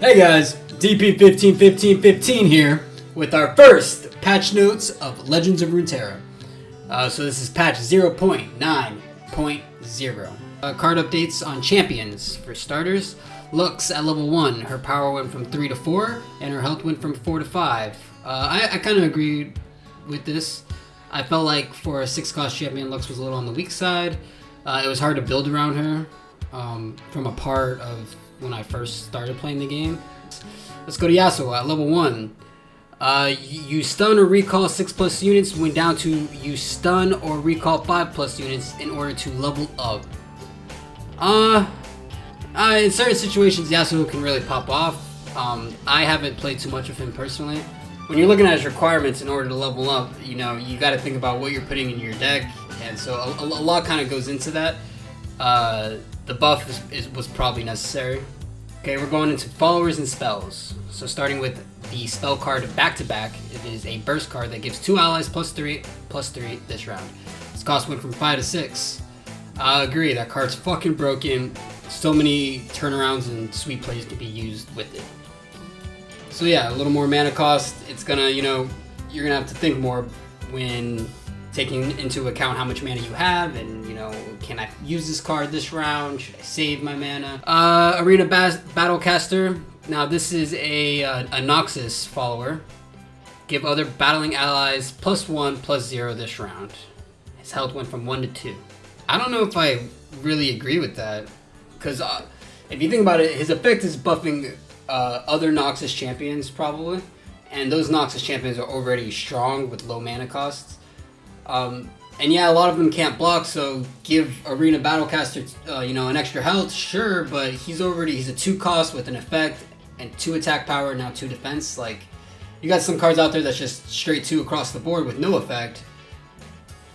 Hey guys, DP151515 here with our first patch notes of Legends of Runeterra. So this is patch 0.9.0. Card updates on champions. For starters, Lux at level 1, her power went from 3 to 4, and her health went from 4 to 5. I kind of agreed with this. I felt like for a 6-cost champion, Lux was a little on the weak side. It was hard to build around her from a part of when I first started playing the game. Let's go to Yasuo at level 1. You stun or recall 6+ units, went down to you stun or recall 5+ units in order to level up. In certain situations, Yasuo can really pop off. I haven't played too much of him personally. When you're looking at his requirements in order to level up, you know, you got to think about what you're putting in your deck, and so a lot kind of goes into that. The buff was probably necessary. Okay, we're going into followers and spells. So starting with the spell card back to back, it is a burst card that gives 2 allies +3/+3 this round. Its cost went from 5 to 6. I agree, that card's fucking broken. So many turnarounds and sweet plays to be used with it. So yeah, a little more mana cost. It's gonna, you're gonna have to think more when taking into account how much mana you have, and can I use this card this round? Should I save my mana? Arena Battlecaster. Now this is a Noxus follower. Give other battling allies +1/+0 this round. His health went from 1 to 2. I don't know if I really agree with that, because if you think about it, his effect is buffing other Noxus champions probably, and those Noxus champions are already strong with low mana costs. And yeah, a lot of them can't block, so give Arena Battlecaster, an extra health, sure, but he's a 2-cost with an effect and 2 attack power, now 2 defense. Like, you got some cards out there that's just straight 2 across the board with no effect.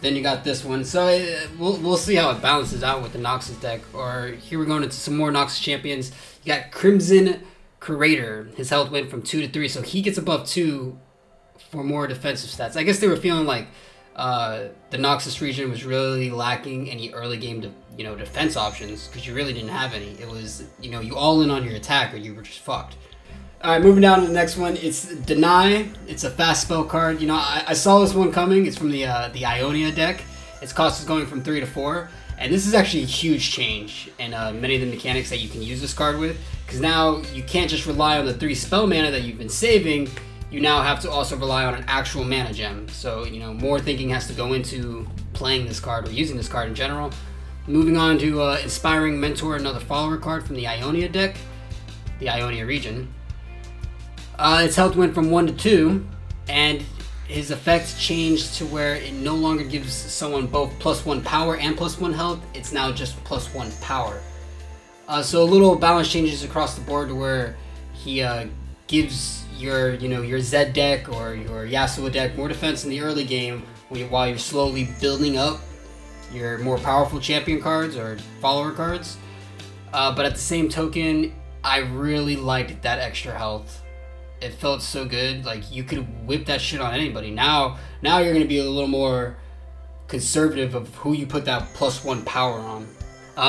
Then you got this one, so we'll see how it balances out with the Noxus deck. Or here we're going into some more Noxus champions. You got Crimson Curator. His health went from 2 to 3, so he gets above 2 for more defensive stats. I guess they were feeling like the Noxus region was really lacking any early game defense options, because you really didn't have any. It was, you all in on your attack or you were just fucked. Alright, moving down to the next one. It's Deny. It's a fast spell card. I saw this one coming. It's from the Ionia deck. Its cost is going from 3 to 4. And this is actually a huge change in many of the mechanics that you can use this card with, because now you can't just rely on the 3 spell mana that you've been saving. You now have to also rely on an actual mana gem. So, more thinking has to go into playing this card or using this card in general. Moving on to Inspiring Mentor, another follower card from the Ionia deck, the Ionia region. Its health went from 1 to 2, and his effects changed to where it no longer gives someone both +1 power and +1 health. It's now just +1 power. So a little balance changes across the board to where he gives your Zed deck or your Yasuo deck more defense in the early game while you're slowly building up your more powerful champion cards or follower cards. But at the same token, I really liked that extra health. It felt so good. Like, you could whip that shit on anybody. Now you're going to be a little more conservative of who you put that +1 power on.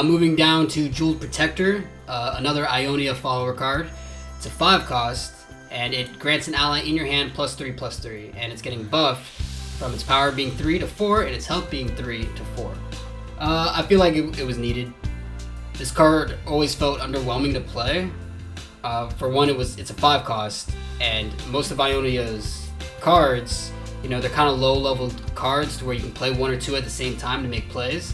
Moving down to Jeweled Protector, another Ionia follower card. It's a 5-cost. And it grants an ally in your hand +3/+3, and it's getting buffed from its power being 3 to 4 and its health being 3 to 4. I feel like it was needed. This card always felt underwhelming to play. For one, it's a 5-cost, and most of Ionia's cards, they're kind of low-level cards to where you can play 1 or 2 at the same time to make plays.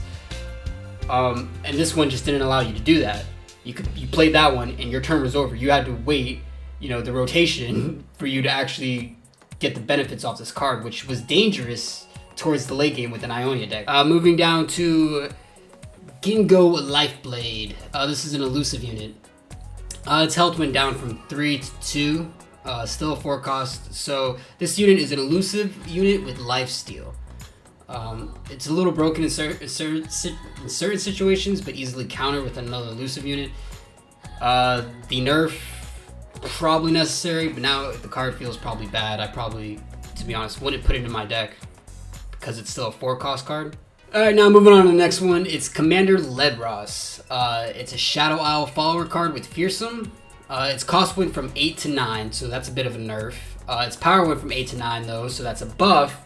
And this one just didn't allow you to do that. You played that one, and your turn was over. You had to wait the rotation for you to actually get the benefits off this card, which was dangerous towards the late game with an Ionia deck. Moving down to Gingo Lifeblade. This is an elusive unit. Its health went down from 3 to 2, still a 4-cost. So this unit is an elusive unit with lifesteal. It's a little broken in certain situations, but easily countered with another elusive unit. The nerf, probably necessary, but now the card feels probably bad. I probably, to be honest, wouldn't put it in my deck because it's still a 4-cost card. Alright, now moving on to the next one. It's Commander Ledros. It's a Shadow Isle follower card with Fearsome. Its cost went from 8 to 9, so that's a bit of a nerf. Its power went from 8 to 9 though, so that's a buff.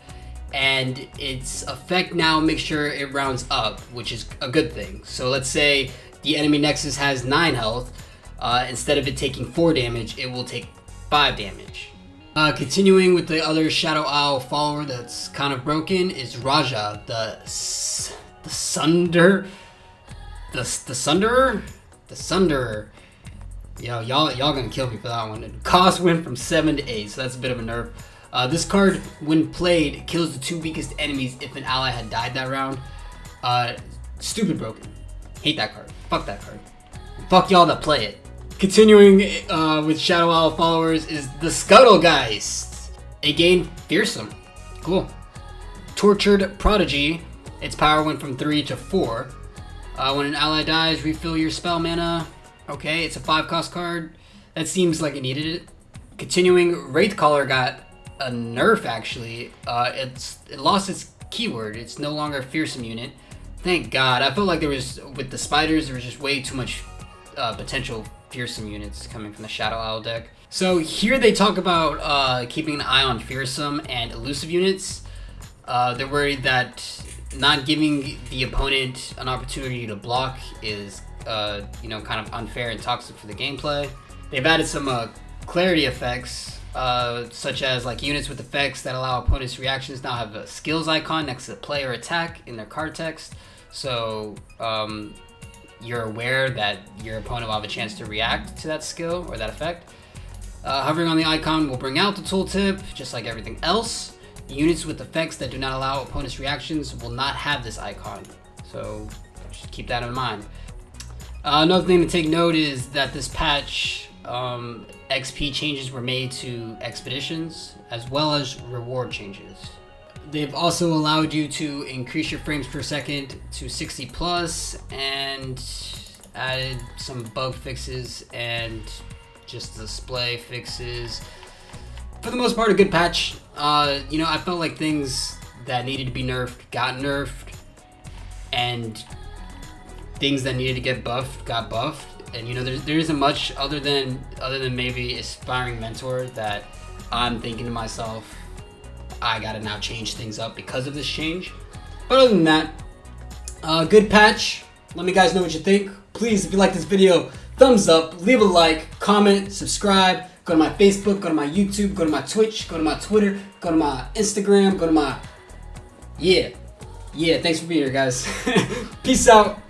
And its effect now makes sure it rounds up, which is a good thing. So let's say the enemy Nexus has 9 health. Instead of it taking 4 damage, it will take 5 damage. Continuing with the other Shadow Owl follower that's kind of broken is Raja, the Sunderer. Yo, y'all gonna kill me for that one. The cost went from 7 to 8, so that's a bit of a nerf. This card, when played, kills the 2 weakest enemies if an ally had died that round. Stupid broken. Hate that card. Fuck that card. Fuck y'all that play it. Continuing with Shadow Owl followers is the Scuttlegeist. It gained Fearsome. Cool. Tortured Prodigy. Its power went from 3 to 4. When an ally dies, refill your spell mana. Okay, it's a 5-cost card. That seems like it needed it. Continuing, Wraithcaller got a nerf actually. It lost its keyword. It's no longer a fearsome unit. Thank God. I felt like with the spiders, there was just way too much potential fearsome units coming from the Shadow Owl deck. So here they talk about keeping an eye on fearsome and elusive units. They're worried that not giving the opponent an opportunity to block is kind of unfair and toxic for the gameplay. They've added some clarity effects, such as like units with effects that allow opponents' reactions now have a skills icon next to the player attack in their card text. So you're aware that your opponent will have a chance to react to that skill or that effect. Hovering on the icon will bring out the tooltip, just like everything else. Units with effects that do not allow opponents' reactions will not have this icon. So just keep that in mind. Another thing to take note is that this patch, XP changes were made to expeditions as well as reward changes. They've also allowed you to increase your frames per second to 60 plus and added some bug fixes and just display fixes. For the most part, a good patch. I felt like things that needed to be nerfed got nerfed, and things that needed to get buffed got buffed. And there isn't much other than maybe Aspiring Mentor that I'm thinking to myself, I gotta now change things up because of this change. But other than that, good patch. Let me guys know what you think. Please, if you like this video, thumbs up, leave a like, comment, subscribe. Go to my Facebook, go to my YouTube, go to my Twitch, go to my Twitter, go to my Instagram, go to my... Yeah, thanks for being here, guys. Peace out.